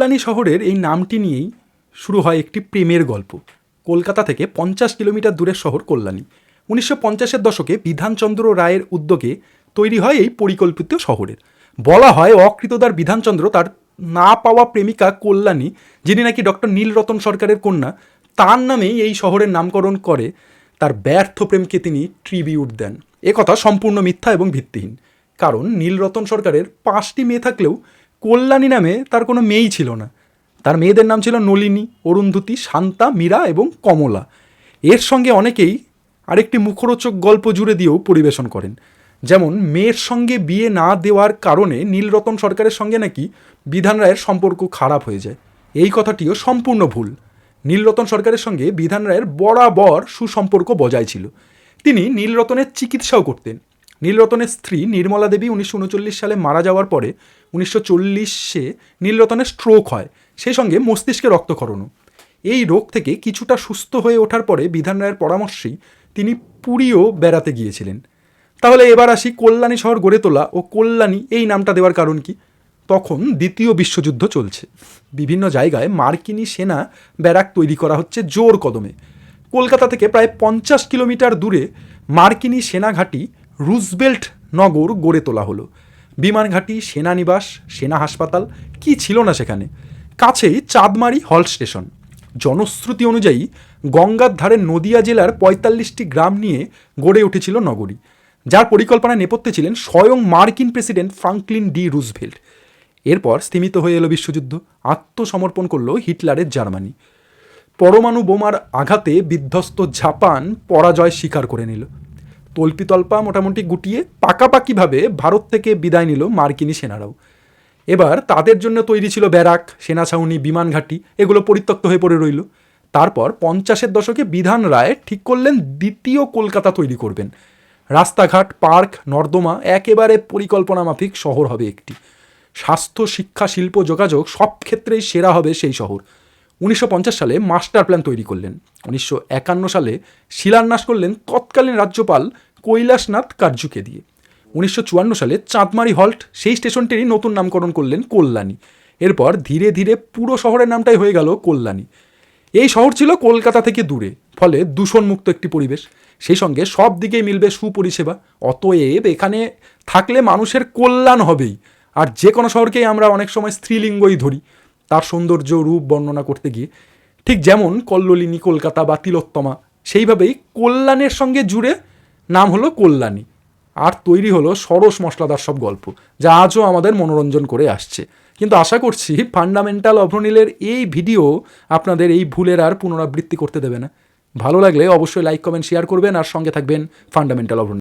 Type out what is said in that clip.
কল্যাণী শহরের এই নামটি নিয়েই শুরু হয় একটি প্রেমের গল্প। কলকাতা থেকে 50 কিলোমিটার দূরের শহর কল্যাণী। 1950-এর দশকে বিধানচন্দ্র রায়ের উদ্যোগে তৈরি হয় এই পরিকল্পিত শহরের। বলা হয় অকৃতদার বিধানচন্দ্র তার না পাওয়া প্রেমিকা কল্যাণী, যিনি নাকি ডক্টর নীলরতন সরকারের কন্যা, তার নামেই এই শহরের নামকরণ করে তার ব্যর্থ প্রেমকে তিনি ট্রিবিউট দেন। এ কথা সম্পূর্ণ মিথ্যা এবং ভিত্তিহীন। কারণ নীলরতন সরকারের 5টি মেয়ে থাকলেও কল্যাণী নামে তার কোনো মেয়েই ছিল না। তার মেয়েদের নাম ছিল নলিনী, অরুন্ধতী, শান্তা, মীরা এবং কমলা। এর সঙ্গে অনেকেই আরেকটি মুখরোচক গল্প জুড়ে দিয়েও পরিবেশন করেন। যেমন মেয়ের সঙ্গে বিয়ে না দেওয়ার কারণে নীলরতন সরকারের সঙ্গে নাকি বিধান রায়ের সম্পর্ক খারাপ হয়ে যায়। এই কথাটিও সম্পূর্ণ ভুল। নীলরতন সরকারের সঙ্গে বিধান রায়ের বরাবর সুসম্পর্ক বজায় ছিল। তিনি নীলরতনের চিকিৎসাও করতেন। নীলরতনের স্ত্রী নির্মলা দেবী 1939 সালে মারা যাওয়ার পরে 1940-এ নীলরতনের স্ট্রোক হয়, সেই সঙ্গে মস্তিষ্কে রক্তক্ষরণও। এই রোগ থেকে কিছুটা সুস্থ হয়ে ওঠার পরে বিধান রায়ের পরামর্শেই তিনি পুরীও বেড়াতে গিয়েছিলেন। তাহলে এবার আসি কল্যাণী শহর গড়ে তোলা ও কল্যাণী এই নামটা দেওয়ার কারণ কি। তখন দ্বিতীয় বিশ্বযুদ্ধ চলছে। বিভিন্ন জায়গায় মার্কিনী সেনা ব্যারাক তৈরি করা হচ্ছে জোর কদমে। কলকাতা থেকে প্রায় 50 কিলোমিটার দূরে মার্কিনী সেনাঘাঁটি রুজবেল্ট নগর গড়ে তোলা হলো। বিমানঘাঁটি, সেনানিবাস, সেনা হাসপাতাল কি ছিল না সেখানে। কাছেই চাঁদমারি হল্ট স্টেশন। জনশ্রুতি অনুযায়ী গঙ্গার ধারে নদিয়া জেলার 45টি গ্রাম নিয়ে গড়ে উঠেছিল নগরী, যার পরিকল্পনা নেপথ্যে ছিলেন স্বয়ং মার্কিন প্রেসিডেন্ট ফ্রাঙ্কলিন ডি রুজভেল্ট। এরপর স্থিমিত হয়ে এলো বিশ্বযুদ্ধ। আত্মসমর্পণ করলো হিটলারের জার্মানি। পরমাণু বোমার আঘাতে বিধ্বস্ত জাপান পরাজয় স্বীকার করে নিল। তল্পিতল্পা মোটামুটি গুটিয়ে পাকাপাকিভাবে ভারত থেকে বিদায় নিল মার্কিনী সেনারাও। এবার তাদের জন্য তৈরি ছিল ব্যারাক, সেনা ছাউনি, বিমানঘাঁটি, এগুলো পরিত্যক্ত হয়ে পড়ে রইল। তারপর 50-এর দশকে বিধান রায় ঠিক করলেন দ্বিতীয় কলকাতা তৈরি করবেন। রাস্তাঘাট, পার্ক, নর্দমা একেবারে পরিকল্পনা মাফিক শহর হবে একটি। স্বাস্থ্য, শিক্ষা, শিল্প, যোগাযোগ সব ক্ষেত্রেই সেরা হবে সেই শহর। 1950 সালে মাস্টার প্ল্যান তৈরি করলেন। 1951 সালে শিলান্যাস করলেন তৎকালীন রাজ্যপাল কৈলাসনাথ কার্জুকে দিয়ে। 1954 সালে চাঁদমারি হল্ট, সেই স্টেশনটিরই নতুন নামকরণ করলেন কল্যাণী। এরপর ধীরে ধীরে পুরো শহরের নামটাই হয়ে গেল কল্যাণী। এই শহর ছিল কলকাতা থেকে দূরে, ফলে দূষণমুক্ত একটি পরিবেশ, সেই সঙ্গে সব দিকেই মিলবে সুপরিষেবা। অতএব এখানে থাকলে মানুষের কল্যাণ হবেই। আর যে কোনো শহরকেই আমরা অনেক সময় স্ত্রীলিঙ্গই ধরি তার সৌন্দর্য রূপ বর্ণনা করতে গিয়ে। ঠিক যেমন কল্লোলিনী কলকাতা বা তিলোত্তমা, সেইভাবেই কল্যাণের সঙ্গে জুড়ে নাম হলো কল্যাণী। আর তৈরি হলো সরস মশলাদার সব গল্প, যা আজও আমাদের মনোরঞ্জন করে আসছে। কিন্তু আশা করছি ফান্ডামেন্টাল অভ্রনীলের এই ভিডিও আপনাদের এই ভুলের আর পুনরাবৃত্তি করতে দেবে না। ভালো লাগলে অবশ্যই লাইক, কমেন্ট, শেয়ার করবেন আর সঙ্গে থাকবেন ফান্ডামেন্টাল অভ্রনীল।